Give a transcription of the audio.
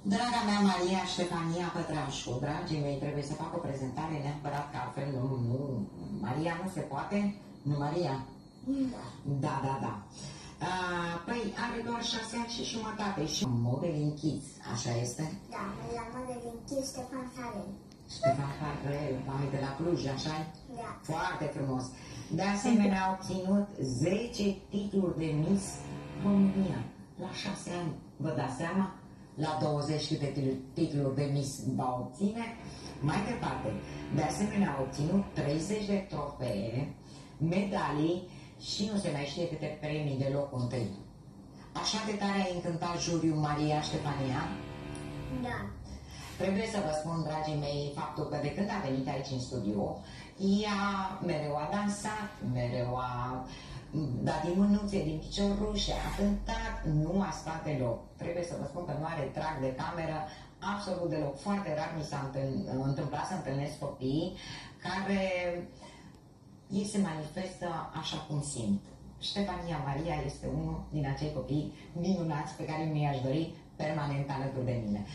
Draga mea Maria Ștefania Pătrașcu, dragii mei, trebuie să fac o prezentare neapărat, că altfel nu, Maria nu se poate? Nu, Maria? Da. Păi are doar 6 ani și jumătate și Modeling Kids, așa este? Da, la Modeling Kids Ștefan Harel. Ștefan Harel, de la Cluj, așa-i? Da. Foarte frumos. De asemenea, a obținut 10 titluri de Miss România. La 6 ani, vă dați seama? La 20 de titluri de Miss va obține. Mai departe, de asemenea, a obținut 30 de trofee, medalii și nu se mai știe câte premii de locul întâi. Așa de tare a încântat juriul Maria Ștefania? Da. Trebuie să vă spun, dragii mei, faptul că de când a venit aici în studio, ea mereu a dansat, mereu a dat din mânuțe, din piciorușe, a cântat, nu a stat deloc. Trebuie să vă spun că nu are trag de cameră, absolut deloc. Foarte rar mi s-a întâmplat să întâlnesc copii care ei se manifestă așa cum simt. Ștefania Maria este unul din acei copii minunați pe care mi-aș dori permanent alături de mine.